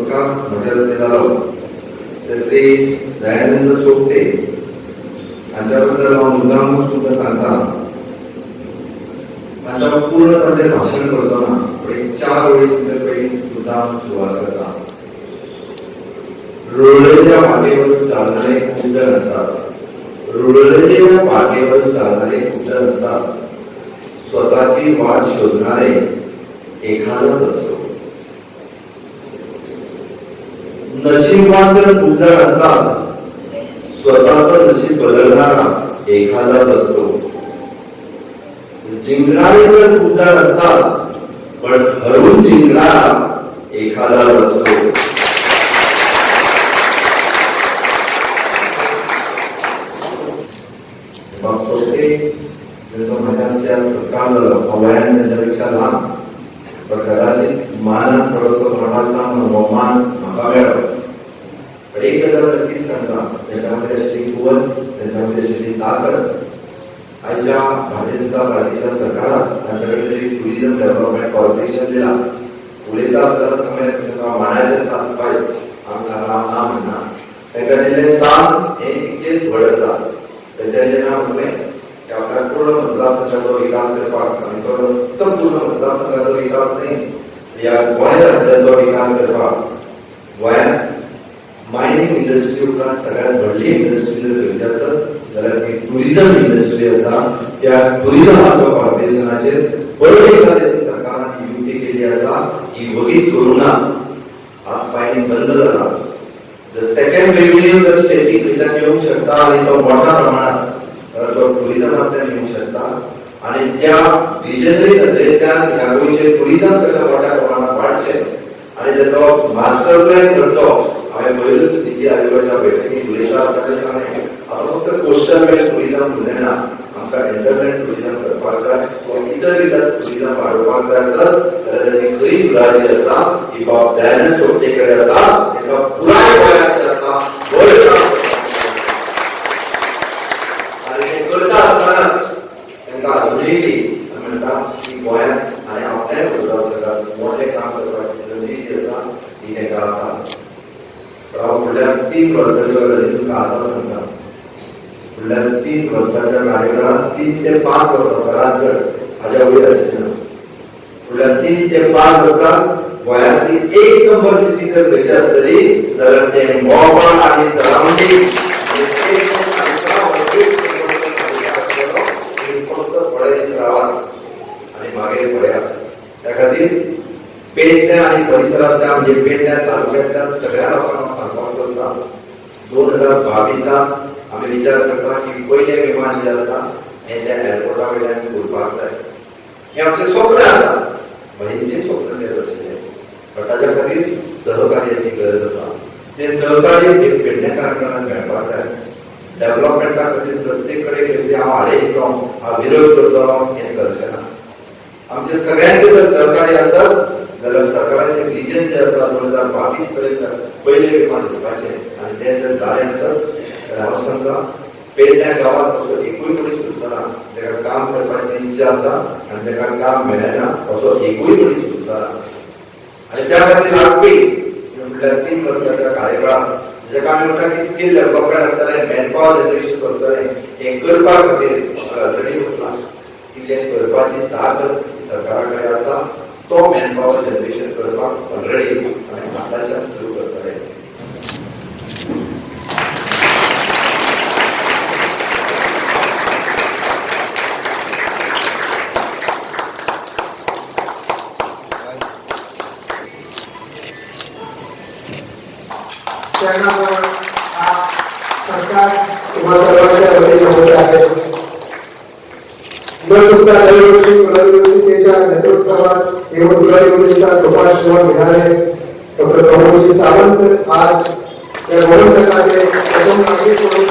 तुका मध्यस्थी जालो ते श्री दयानंद सोपटे हांच्याबद्दल हांव मुद्दाम सुद्दां सांगता. हांच्या पूर्ण ताचें भाशण करतो ना पण 4 वळी पयलीं मुद्दाम सुरवात करता. रुळलेल्या वाटेवरून चालणारे खूप जण असतात. रुळलेल्या वाटेवरून चालणारे खूप जण असतात. स्वतःची वाट शोधणारे एखादाच असतो. नशीबवान तर खूप जण असतात. स्वतःचं नशीब बदलणारा एखादाच असतो. जिंकणारे तर खूप जण असतात पण हरवून जिंकणारा एखादाच असतो. सत्कार वयान त्यांच्यापेक्षा लहान पण कदाचित मानात थोडंसं प्रमाणचा बहुमान म्हाका मेळ्ळो. पण एक गजाल नक्कीच सांगता, त्याच्यामध्ये अशी कुवत, त्याच्यामध्ये अशी ताकद आजच्या भारतीय जनता पार्टीच्या सरकारात त्यांच्याकडे टुरिझम डेव्हलपमेंट कॉर्पोरेशन दिला. उलयता आसतना समज मानाचे 7 पाय आमकां ना म्हणना तांकां दिले 7 हे इतकेच व्हड आसा. त्याचे नाव म्हटलें की आपल्या पूर्ण मतदारसंघाचा विकास करपाक आनी फक्त पूर्ण मतदारसंघाचा विकास न्ही या गोंय राज्याचो विकास करपाक गोंयांत मायनिंग इंडस्ट्री उपरांत सगळ्यात व्हडली इंडस्ट्री जर खंयची आसत जाल्यार ती टुरिझम इंडस्ट्री आसा. त्या टुरिझमाचो कॉर्पोरेशनाचेर परत एकदा सरकारान युती केली आसा. ही वगीच करूं ना. आज मायनिंग बंद जाला. द सेकंड रेव्हेन्यू जर स्टेटीक खंयच्यान येवंक शकता आनी तो मोठ्या प्रमाणात तर तो टुरिझमांतल्यान येवंक शकता. आनी त्या विजनरी नदरेंतल्यान ह्या गोंयचें टुरिझम कशें मोठ्या प्रमाणात वाडचें आनी ताचो मास्टर प्लॅन करचो. हांवें पयलूच निती आयोगाच्या बैठकीत उलयता आसतना सांगलें आतां फक्त कोस्टल बेल्ट टुरिझम उलयना, आमकां इंटरनॅट टुरिझम करपाक जाय वा इतर टुरिझम वाडोवपाक जाय आसत जाल्यार ताची खरी पुराय आसा ही बाब दयानंद सोपटे कडेन आसा. ताका पुराय गोंयांत आसा व्हड काम आनी हें करता आसतनाच तांकां अजुनूय म्हणटा की गोंयांत आनी आपल्या मतदारसंघात मोठें काम करपाची संदी जी आसा ती तांकां आसा. पण हांव फुडल्या 3 वर्सांच्या गजाली तुमकां आतां सांगता. फुडल्या 3 वर्सांच्या कार्यकाळांत 3 ते 5 वर्सां घरांत जर हाज्या वयर आशिल्लें फुडल्या 3 ते 5 वर्सांत गोंयांतली 1 नंबर सिटी जर खंयची आसतली जाल्यार तें मोपा आनी सरावंडींग फक्त थोडे दीस रावात आनी मागीर पळयात. त्या खातीर पेडण्या आनी परिसरांतल्या म्हणजे पेडण्या तालुक्यांतल्या सगळ्या लोकांक सांगपाक सोदता 2022 आमी विचार करता की पयलें विमान जें आसा हें त्या एअरपोर्टा वयल्यान उरपाक जाय. हें आमचें स्वप्न आसा. म्हजें स्वप्न तेंच आशिल्लें. पण ताच्या खातीर सहकार्याची गरज आसा. तें सहकार्य हे पेडणेकारांकडल्यान मेळपाक जाय. डेव्हलपमेंटा खातीर प्रत्येक कडेन खेपे हांव आडयतलो हांव विरोध करतलो हें चलचें ना. आमचें सगळ्यांचें जर सहकार्य आसत जाल्यार सरकाराचें विजन जें आसा 2022 पर्यंत पयलें विमान उरपाचें आनी तें जर जालें आसत जाल्यार हांव सांगता पेडण्या गांवांत असो एकूय मनीस उरचो ना ताका काम करपाची इच्छा आसा आनी ताका काम मेळना असो एकूय मनीस उरचो ना. आनी त्या खातीर लागपी फुडल्या 3 वर्सांच्या कार्यकाळांत जेका आमी म्हणटा की स्कील डेव्हलपमेंट आसतलें मॅनपॉवर जनरेशन करतलें हें करपा खातीर ऑलरेडी उरला की जें करपाची ताकद सरकारा कडेन आसा तो मॅनपॉवर जनरेशन करपाक ऑलरेडी आमी आतांच्यान सुरू करतले. सरकार तुम्हा सर्वांच्या वतीने होत आहे. न चुकता दरवर्षी कुलगुरुतेच्या नेतृत्वात येऊन कुलगुरुचा कृपाशीर्वाद घेणारे डॉक्टर प्रभूजी सावंत आज या गोरंट्याचे प्रथम नागरिक म्हणून